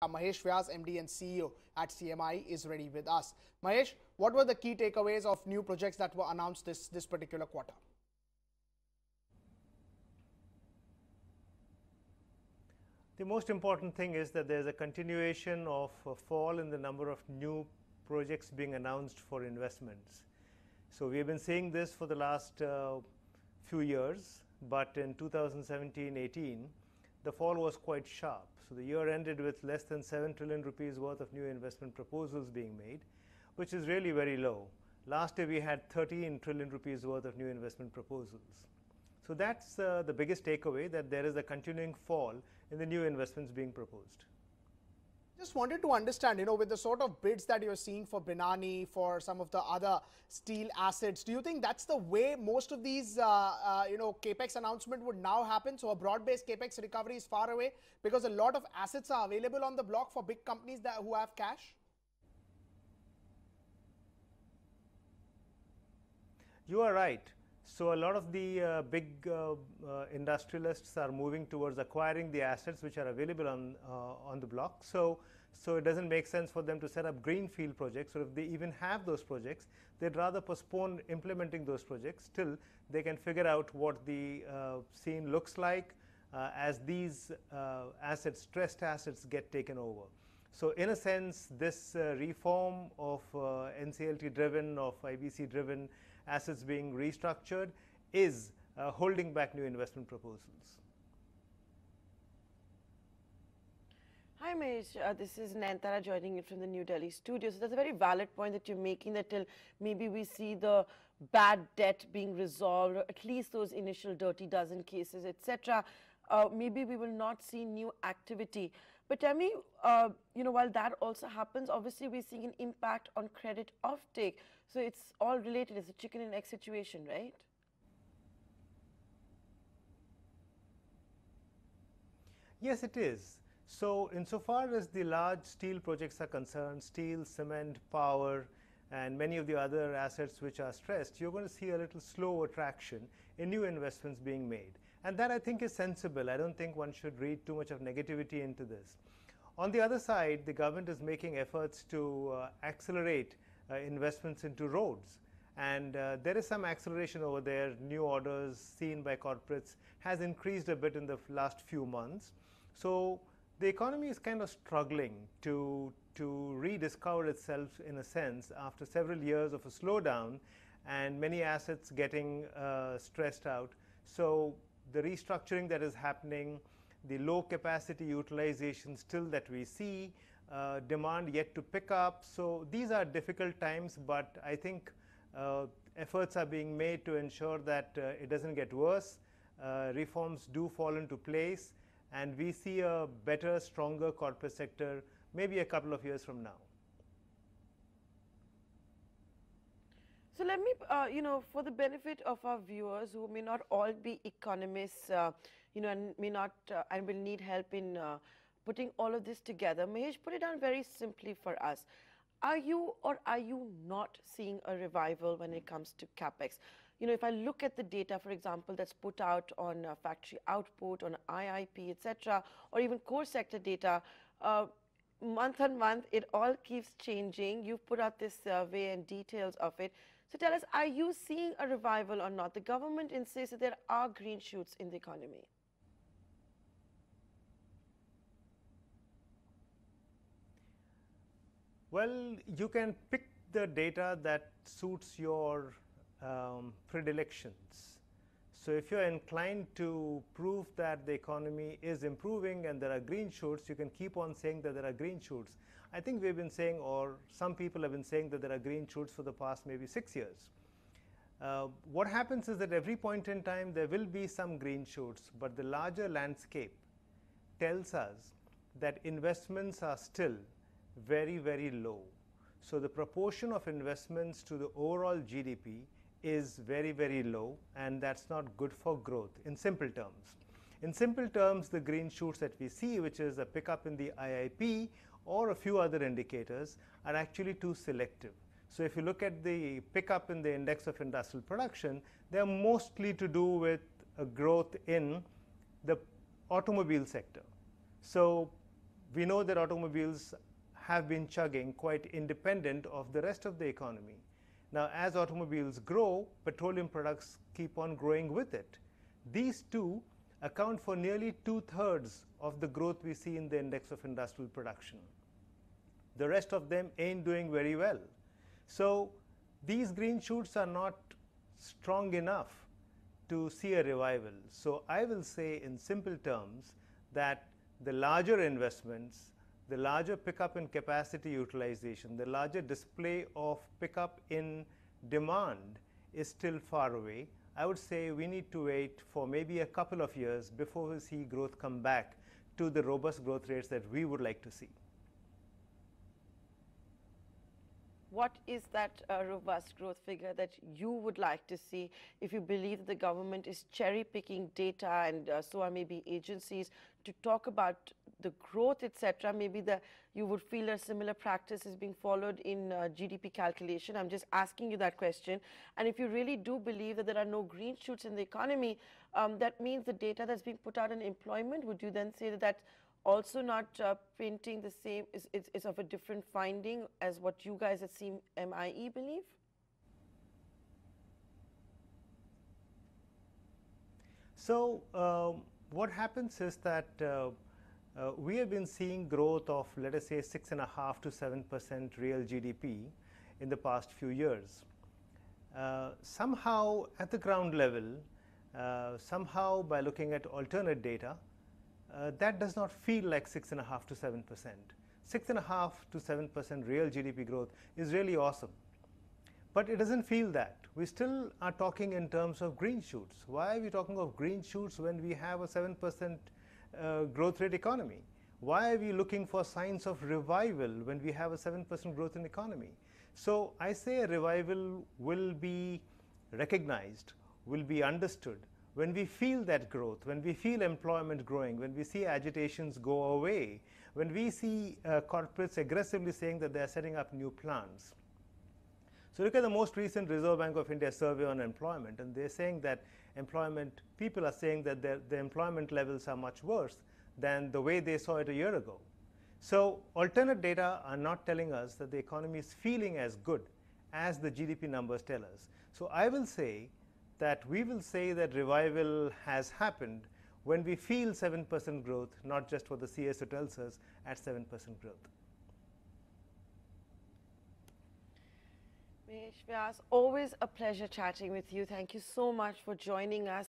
Mahesh Vyas, MD and CEO at CMIE, is ready with us. Mahesh, what were the key takeaways of new projects that were announced this particular quarter? The most important thing is that there's a continuation of a fall in the number of new projects being announced for investments. So we have been seeing this for the last few years, but in 2017-18, the fall was quite sharp. So the year ended with less than 7 trillion rupees worth of new investment proposals being made, which is really very low. Last year we had 13 trillion rupees worth of new investment proposals. So that's the biggest takeaway, that there is a continuing fall in the new investments being proposed. Just wanted to understand, with the sort of bids that you're seeing for Binani, for some of the other steel assets, do you think that's the way most of these, capex announcement would now happen? So a broad-based capex recovery is far away because a lot of assets are available on the block for big companies who have cash? You are right. So a lot of the big industrialists are moving towards acquiring the assets which are available on the block. So it doesn't make sense for them to set up greenfield projects. So if they even have those projects, they'd rather postpone implementing those projects till they can figure out what the scene looks like as these stressed assets get taken over. So in a sense, this reform of NCLT driven, of IBC driven assets being restructured is holding back new investment proposals. Hi Mahesh, this is Nayantara joining you from the New Delhi studio. So that's a very valid point that you're making, that till maybe we see the bad debt being resolved, or at least those initial dirty dozen cases, etc., maybe we will not see new activity. But tell me, while that also happens, obviously we're seeing an impact on credit offtake. So it's all related. It's a chicken and egg situation, right? Yes, it is. So insofar as the large steel projects are concerned, steel, cement, power, and many of the other assets which are stressed, you're going to see a little slower traction in new investments being made. And that, I think, is sensible. I don't think one should read too much of negativity into this. On the other side, the government is making efforts to accelerate investments into roads. And there is some acceleration over there. New orders seen by corporates has increased a bit in the last few months. So the economy is kind of struggling to rediscover itself, in a sense, after several years of a slowdown and many assets getting stressed out. So the restructuring that is happening, the low capacity utilization still that we see, demand yet to pick up. So these are difficult times, but I think efforts are being made to ensure that it doesn't get worse. Reforms do fall into place, and we see a better, stronger corporate sector maybe a couple of years from now. So let me, for the benefit of our viewers who may not all be economists, and may not, and will need help in putting all of this together, Mahesh, put it down very simply for us. Are you or are you not seeing a revival when it comes to capex? If I look at the data, for example, that's put out on factory output, on IIP, etc., or even core sector data, month on month, it all keeps changing. You've put out this survey and details of it. So tell us, are you seeing a revival or not? The government insists that there are green shoots in the economy. Well, you can pick the data that suits your predilections. So if you're inclined to prove that the economy is improving and there are green shoots, you can keep on saying that there are green shoots. I think we've been saying, or some people have been saying, that there are green shoots for the past maybe 6 years. What happens is that every point in time there will be some green shoots, but the larger landscape tells us that investments are still very, very low. So the proportion of investments to the overall GDP is very, very low, and that's not good for growth in simple terms. In simple terms, the green shoots that we see, which is a pickup in the IIP or a few other indicators, are actually too selective. So if you look at the pickup in the index of industrial production, they are mostly to do with a growth in the automobile sector. So we know that automobiles have been chugging quite independent of the rest of the economy. Now, as automobiles grow, petroleum products keep on growing with it. These two account for nearly 2/3 of the growth we see in the index of industrial production. The rest of them ain't doing very well. So these green shoots are not strong enough to see a revival. So I will say in simple terms that the larger investments, the larger pickup in capacity utilization, the larger display of pickup in demand is still far away. I would say we need to wait for maybe a couple of years before we see growth come back to the robust growth rates that we would like to see. What is that robust growth figure that you would like to see if you believe the government is cherry picking data, and so are maybe agencies to talk about the growth, etc.? Maybe you would feel a similar practice is being followed in GDP calculation. I'm just asking you that question. And if you really do believe that there are no green shoots in the economy, that means the data that's being put out in employment, would you then say that that's also not painting the same, is of a different finding as what you guys at CMIE believe? So what happens is that we have been seeing growth of, let us say, 6.5% to 7% real GDP in the past few years. Somehow at the ground level, somehow by looking at alternate data, that does not feel like 6.5% to 7%. 6.5% to 7% real GDP growth is really awesome. But it doesn't feel that. We still are talking in terms of green shoots. Why are we talking of green shoots when we have a 7% growth rate economy? Why are we looking for signs of revival when we have a 7% growth in economy? So I say a revival will be recognized, will be understood when we feel that growth, when we feel employment growing, when we see agitations go away, when we see corporates aggressively saying that they are setting up new plants. So look at the most recent Reserve Bank of India survey on employment, and they're saying that people are saying that the employment levels are much worse than the way they saw it a year ago. So alternate data are not telling us that the economy is feeling as good as the GDP numbers tell us. So I will say that we will say that revival has happened when we feel 7% growth, not just what the CSO tells us at 7% growth. Mahesh Vyas, always a pleasure chatting with you. Thank you so much for joining us